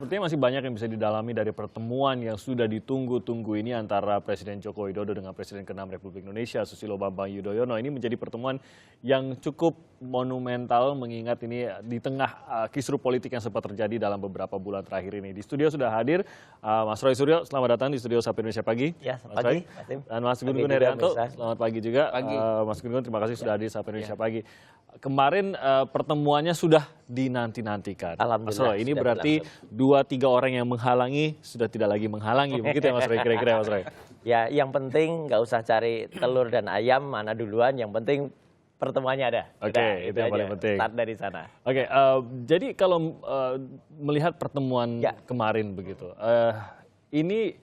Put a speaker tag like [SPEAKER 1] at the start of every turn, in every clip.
[SPEAKER 1] Sepertinya masih banyak yang bisa didalami dari pertemuan yang sudah ditunggu-tunggu ini antara Presiden Joko Widodo dengan Presiden ke-6 Republik Indonesia, Susilo Bambang Yudhoyono. Ini menjadi pertemuan yang cukup monumental mengingat ini di tengah kisruh politik yang sempat terjadi dalam beberapa bulan terakhir ini. Di studio sudah hadir Mas Roy Suryo, selamat datang di studio Sapa Indonesia Pagi.
[SPEAKER 2] Ya, selamat pagi.
[SPEAKER 1] Dan Mas Gun-Gun Herianto, selamat pagi juga. Mas Gun-Gun, terima kasih sudah hadir di Sapa Indonesia Pagi. Kemarin pertemuannya sudah dinanti-nantikan. Mas Roy, ini berarti 2-3 orang yang menghalangi sudah tidak lagi menghalangi, begitu ya Mas Roy, kira-kira Mas Roy?
[SPEAKER 2] Ya, yang penting nggak usah cari telur dan ayam mana duluan, yang penting pertemuannya ada.
[SPEAKER 1] Oke, itu yang paling penting.
[SPEAKER 2] Start dari sana.
[SPEAKER 1] Oke, jadi kalau melihat pertemuan kemarin begitu, ini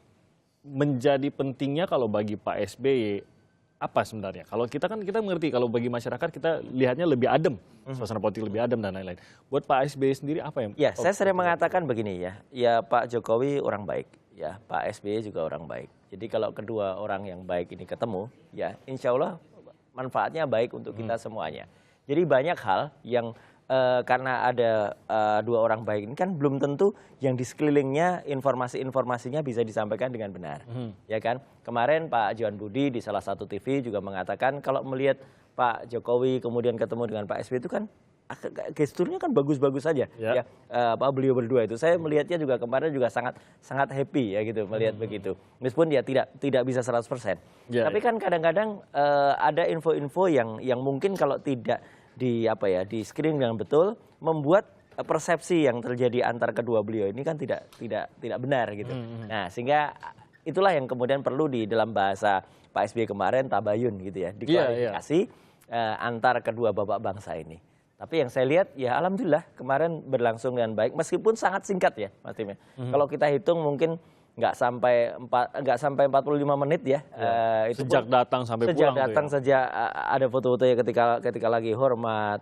[SPEAKER 1] menjadi pentingnya kalau bagi Pak SBY apa sebenarnya? Kalau kita mengerti kalau bagi masyarakat kita lihatnya lebih adem, suasana politik lebih adem dan lain-lain. Buat Pak SBY sendiri apa yang?
[SPEAKER 2] Ya, saya sering mengatakan begini ya, ya Pak Jokowi orang baik, ya Pak SBY juga orang baik. Jadi kalau kedua orang yang baik ini ketemu, ya insya Allah manfaatnya baik untuk kita semuanya. Jadi banyak hal yang karena ada dua orang baik ini kan belum tentu yang di sekelilingnya informasinya bisa disampaikan dengan benar, ya kan? Kemarin Pak Johan Budi di salah satu TV juga mengatakan kalau melihat Pak Jokowi kemudian ketemu dengan Pak SBY itu kan gesturnya kan bagus-bagus saja, ya. Beliau berdua itu saya melihatnya juga kemarin juga sangat happy ya gitu melihat begitu, meskipun dia tidak bisa 100%. Tapi kan kadang-kadang ada info-info yang mungkin kalau tidak di screen dengan betul membuat persepsi yang terjadi antar kedua beliau ini kan tidak benar gitu. Nah, sehingga itulah yang kemudian perlu di dalam bahasa Pak SBY kemarin tabayun gitu ya, diklarifikasi antar kedua bapak bangsa ini. Tapi yang saya lihat ya alhamdulillah kemarin berlangsung dengan baik meskipun sangat singkat ya Mas Tim. Kalau kita hitung mungkin nggak sampai 45 menit ya.
[SPEAKER 1] Itu sejak datang sampai
[SPEAKER 2] sejak
[SPEAKER 1] pulang.
[SPEAKER 2] Datang saja ada foto-fotonya ketika lagi hormat,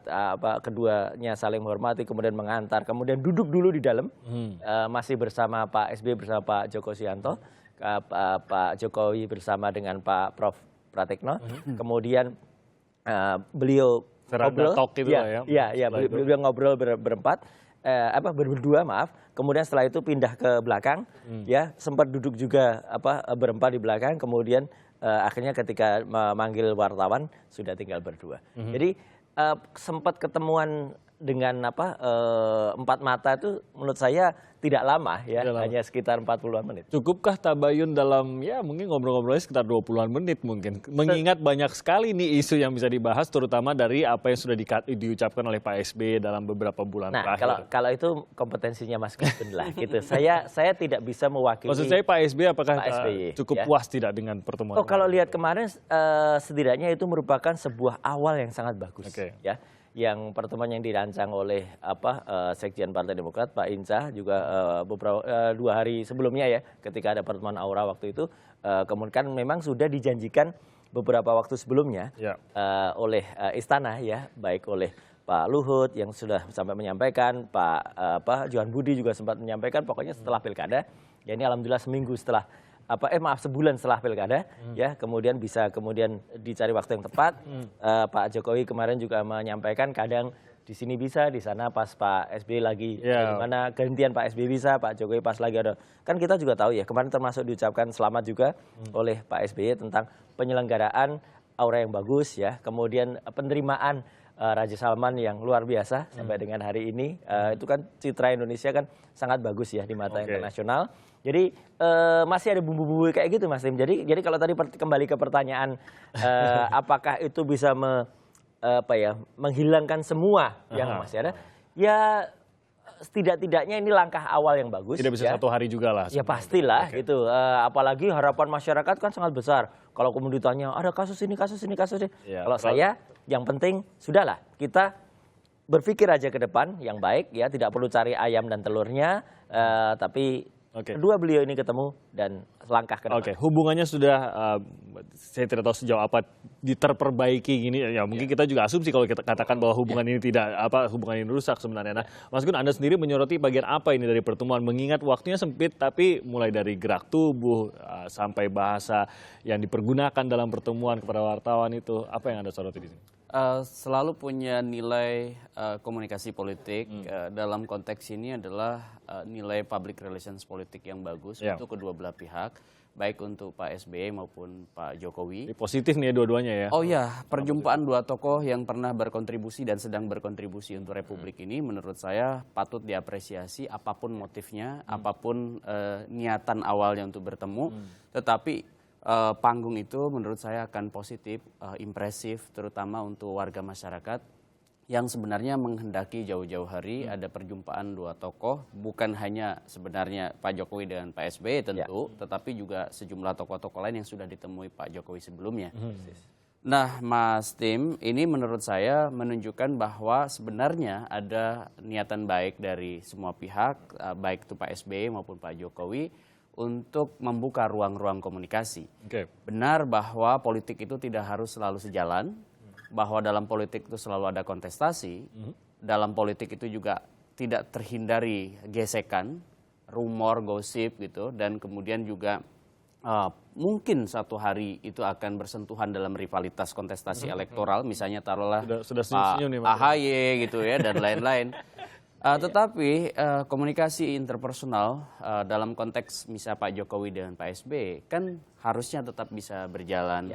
[SPEAKER 2] keduanya saling menghormati, kemudian mengantar, kemudian duduk dulu di dalam, masih bersama Pak SBY bersama Pak Joko Sianto, Pak Jokowi bersama dengan Pak Prof Pratikno, kemudian beliau ngobrol, beliau ngobrol berempat. Berdua maaf, kemudian setelah itu pindah ke belakang, ya sempat duduk juga berempat di belakang, kemudian akhirnya ketika memanggil wartawan sudah tinggal berdua. Jadi sempat ketemuan dengan empat mata itu menurut saya tidak lama ya, hanya sekitar 40-an menit.
[SPEAKER 1] Cukupkah tabayun dalam ya mungkin ngobrol-ngobrolnya sekitar 20-an menit mungkin? Mengingat banyak sekali nih isu yang bisa dibahas terutama dari apa yang sudah diucapkan oleh Pak SBY dalam beberapa bulan terakhir.
[SPEAKER 2] Nah, kalau itu kompetensinya Mas Gun lah gitu. Saya tidak bisa mewakili.
[SPEAKER 1] Maksud saya Pak SBY apakah cukup puas tidak dengan pertemuan?
[SPEAKER 2] Oh, kalau lihat kemarin setidaknya itu merupakan sebuah awal yang sangat bagus ya. Yang pertemuan yang dirancang oleh Sekjen Partai Demokrat Pak Inca juga beberapa 2 hari sebelumnya ya ketika ada pertemuan Aura waktu itu kemudian memang sudah dijanjikan beberapa waktu sebelumnya oleh istana ya, baik oleh Pak Luhut yang sudah sampai menyampaikan, Pak Johan Budi juga sempat menyampaikan pokoknya setelah pilkada ya, ini alhamdulillah seminggu setelah sebulan setelah pilkada ya, kemudian bisa dicari waktu yang tepat. Pak Jokowi kemarin juga menyampaikan kadang di sini bisa, di sana pas Pak SBY lagi gimana, gantian Pak SBY bisa, Pak Jokowi pas lagi ada. Kan kita juga tahu ya, kemarin termasuk diucapkan selamat juga oleh Pak SBY tentang penyelenggaraan aura yang bagus ya, kemudian penerimaan Raja Salman yang luar biasa sampai dengan hari ini. Itu kan citra Indonesia kan sangat bagus ya di mata internasional. Jadi masih ada bumbu-bumbu kayak gitu Mas Tim. Jadi kalau tadi kembali ke pertanyaan apakah itu bisa menghilangkan semua yang masih ada, ya setidak-tidaknya ini langkah awal yang bagus.
[SPEAKER 1] Tidak bisa 1 hari juga lah.
[SPEAKER 2] Ya pastilah gitu. Apalagi harapan masyarakat kan sangat besar. Kalau kemudian ditanya ada kasus ini. Kalau saya yang penting sudahlah kita berpikir aja ke depan yang baik ya, tidak perlu cari ayam dan telurnya, tapi kedua beliau ini ketemu dan langkah ke depan.
[SPEAKER 1] Hubungannya sudah saya tidak tahu sejauh apa terperbaiki gini ya, mungkin kita juga asumsi kalau kita katakan bahwa hubungan ini hubungan ini rusak sebenarnya. Nah, Mas Gun, Anda sendiri menyoroti bagian apa ini dari pertemuan mengingat waktunya sempit tapi mulai dari gerak tubuh sampai bahasa yang dipergunakan dalam pertemuan kepada wartawan itu, apa yang Anda soroti di sini?
[SPEAKER 3] Selalu punya nilai komunikasi politik dalam konteks ini adalah nilai public relations politik yang bagus untuk kedua belah pihak, baik untuk Pak SBY maupun Pak Jokowi.
[SPEAKER 1] Jadi positif nih ya dua-duanya ya.
[SPEAKER 3] Oh ya, perjumpaan dua tokoh yang pernah berkontribusi dan sedang berkontribusi untuk Republik ini menurut saya patut diapresiasi apapun motifnya, apapun niatan awalnya untuk bertemu, tetapi panggung itu menurut saya akan positif, impresif terutama untuk warga masyarakat yang sebenarnya menghendaki jauh-jauh hari ada perjumpaan dua tokoh, bukan hanya sebenarnya Pak Jokowi dengan Pak SBY tentu, tetapi juga sejumlah tokoh-tokoh lain yang sudah ditemui Pak Jokowi sebelumnya. Nah, Mas Tim, ini menurut saya menunjukkan bahwa sebenarnya ada niatan baik dari semua pihak, baik itu Pak SBY maupun Pak Jokowi, untuk membuka ruang-ruang komunikasi. Benar bahwa politik itu tidak harus selalu sejalan, bahwa dalam politik itu selalu ada kontestasi, dalam politik itu juga tidak terhindari gesekan, rumor, gosip gitu, dan kemudian juga mungkin satu hari itu akan bersentuhan dalam rivalitas kontestasi elektoral, misalnya taruhlah
[SPEAKER 1] Sudah
[SPEAKER 3] Pak
[SPEAKER 1] senyum-senyum nih, Mas.
[SPEAKER 3] AHY gitu ya dan lain-lain. Tetapi komunikasi interpersonal dalam konteks misalnya Pak Jokowi dengan Pak SBY kan harusnya tetap bisa berjalan.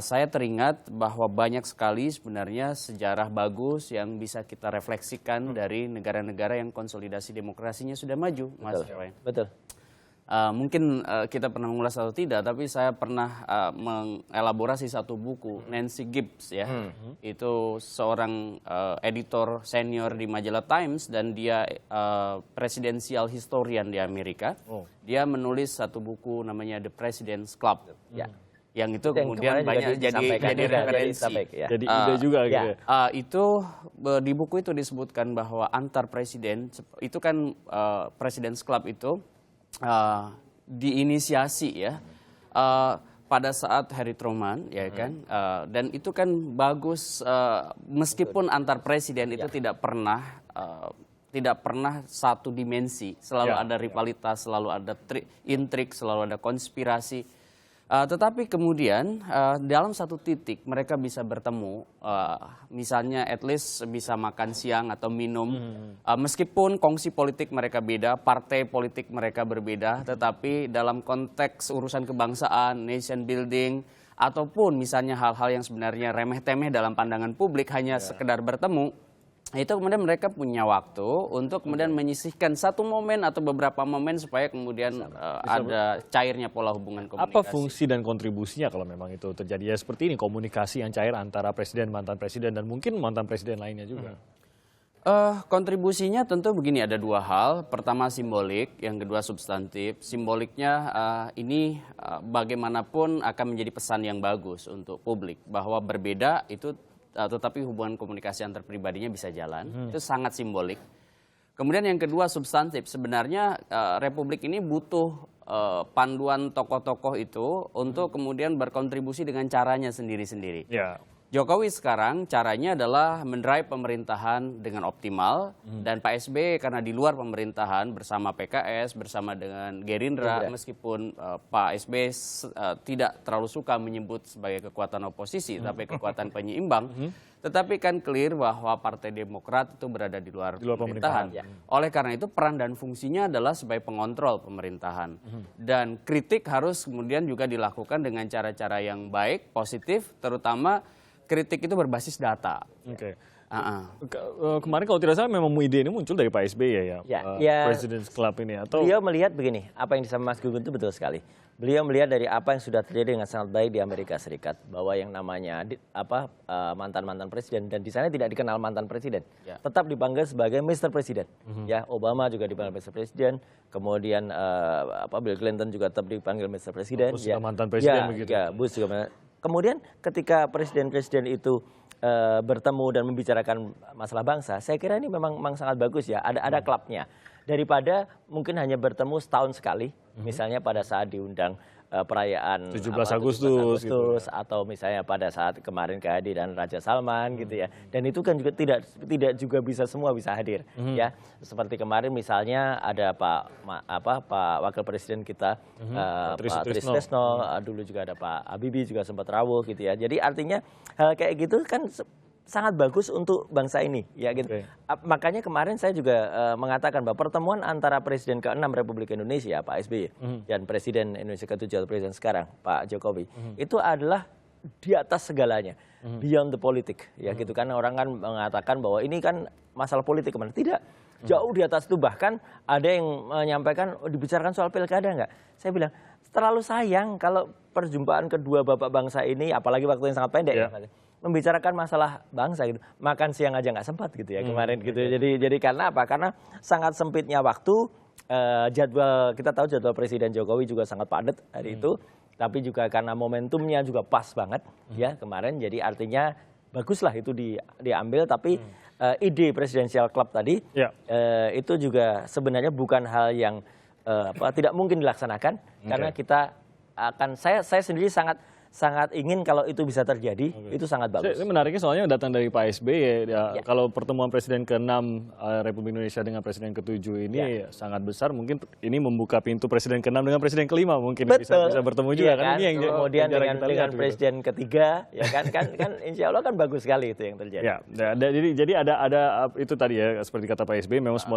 [SPEAKER 3] Saya teringat bahwa banyak sekali sebenarnya sejarah bagus yang bisa kita refleksikan dari negara-negara yang konsolidasi demokrasinya sudah maju, Mas Wayan.
[SPEAKER 2] Betul.
[SPEAKER 3] Mungkin kita pernah mengulas atau tidak, tapi saya pernah mengelaborasi satu buku Nancy Gibbs ya, itu seorang editor senior di majalah Times dan dia presidential historian di Amerika. Dia menulis satu buku namanya The President's Club. Yang itu kemudian banyak jadi referensi.
[SPEAKER 1] Jadi ide juga gitu.
[SPEAKER 3] Itu di buku itu disebutkan bahwa antar presiden itu kan President's Club itu diinisiasi ya pada saat Harry Truman ya kan, dan itu kan bagus meskipun antar presiden itu tidak pernah satu dimensi, selalu ada rivalitas, selalu ada intrik, selalu ada konspirasi. Tetapi kemudian dalam satu titik mereka bisa bertemu, misalnya at least bisa makan siang atau minum, meskipun kongsi politik mereka beda, partai politik mereka berbeda, tetapi dalam konteks urusan kebangsaan, nation building, ataupun misalnya hal-hal yang sebenarnya remeh-temeh dalam pandangan publik hanya sekedar bertemu, itu kemudian mereka punya waktu untuk kemudian menyisihkan satu momen atau beberapa momen supaya kemudian ada cairnya pola hubungan komunikasi.
[SPEAKER 1] Apa fungsi dan kontribusinya kalau memang itu terjadi ya seperti ini, komunikasi yang cair antara presiden, mantan presiden, dan mungkin mantan presiden lainnya juga?
[SPEAKER 3] Kontribusinya tentu begini, ada dua hal. Pertama simbolik, yang kedua substantif. Simboliknya ini bagaimanapun akan menjadi pesan yang bagus untuk publik bahwa berbeda itu tetapi hubungan komunikasi antar pribadinya bisa jalan. Itu sangat simbolik. Kemudian yang kedua substantif. Sebenarnya Republik ini butuh panduan tokoh-tokoh itu untuk kemudian berkontribusi dengan caranya sendiri-sendiri. Jokowi sekarang caranya adalah mendrive pemerintahan dengan optimal, dan Pak SBY karena di luar pemerintahan bersama PKS, bersama dengan Gerindra, meskipun Pak SBY tidak terlalu suka menyebut sebagai kekuatan oposisi, tapi kekuatan penyeimbang, tetapi kan clear bahwa Partai Demokrat itu berada di luar pemerintahan. Oleh karena itu peran dan fungsinya adalah sebagai pengontrol pemerintahan. Dan kritik harus kemudian juga dilakukan dengan cara-cara yang baik, positif, terutama kritik itu berbasis data.
[SPEAKER 1] Kemarin kalau tidak salah memang ide ini muncul dari Pak SBY President's Club ini, atau
[SPEAKER 2] beliau melihat begini, apa yang disampaikan Mas Gugun itu betul sekali. Beliau melihat dari apa yang sudah terjadi dengan sangat baik di Amerika Serikat, bahwa yang namanya mantan-mantan presiden, dan di sana tidak dikenal mantan presiden, tetap dipanggil sebagai Mr. Presiden. Ya, Obama juga dipanggil Mr. Presiden, kemudian Bill Clinton juga tetap dipanggil Mr. Presiden.
[SPEAKER 1] Bush mantan presiden begitu.
[SPEAKER 2] Bush juga. Kemudian ketika presiden-presiden itu bertemu dan membicarakan masalah bangsa, saya kira ini memang sangat bagus ya, ada klubnya. Daripada mungkin hanya bertemu setahun sekali, misalnya pada saat diundang perayaan
[SPEAKER 1] 17 Agustus gitu,
[SPEAKER 2] atau misalnya pada saat kemarin kehadiran Raja Salman gitu ya. Dan itu kan juga tidak juga bisa semua bisa hadir ya. Seperti kemarin misalnya ada Pak Wakil Presiden kita Pak Trisno, dulu juga ada Pak Habibie juga sempat rawuh gitu ya. Jadi artinya hal kayak gitu kan sangat bagus untuk bangsa ini, ya gitu.
[SPEAKER 1] Oke.
[SPEAKER 2] Makanya kemarin saya juga mengatakan bahwa pertemuan antara Presiden ke-6 Republik Indonesia, Pak SBY, dan Presiden Indonesia ke-7 atau Presiden sekarang, Pak Jokowi, itu adalah di atas segalanya, beyond the politik, ya gitu kan. Orang kan mengatakan bahwa ini kan masalah politik kemana? Tidak, jauh di atas itu. Bahkan ada yang menyampaikan, dibicarakan soal pilkada nggak? Saya bilang, terlalu sayang kalau perjumpaan kedua bapak bangsa ini, apalagi waktu yang sangat pendek, ya, membicarakan masalah bangsa gitu, makan siang aja nggak sempat gitu ya kemarin gitu. Jadi karena apa? Karena sangat sempitnya waktu, jadwal, kita tahu jadwal Presiden Jokowi juga sangat padat hari itu, tapi juga karena momentumnya juga pas banget ya kemarin. Jadi artinya baguslah itu diambil, tapi ide Presidential Club tadi itu juga sebenarnya bukan hal yang tidak mungkin dilaksanakan, karena kita akan, saya sendiri sangat ingin kalau itu bisa terjadi, itu sangat bagus.
[SPEAKER 1] Ini menariknya soalnya datang dari Pak SBY. Kalau pertemuan Presiden ke-6 Republik Indonesia dengan Presiden ke-7 ini sangat besar, mungkin ini membuka pintu Presiden ke-6 dengan Presiden ke-5 mungkin bisa bertemu juga kan. Ini yang
[SPEAKER 2] kemudian
[SPEAKER 1] yang
[SPEAKER 2] dengan Presiden ketiga, ya kan insya Allah kan bagus sekali itu yang terjadi.
[SPEAKER 1] Ya, jadi ada itu tadi ya, seperti kata Pak SBY, memang semua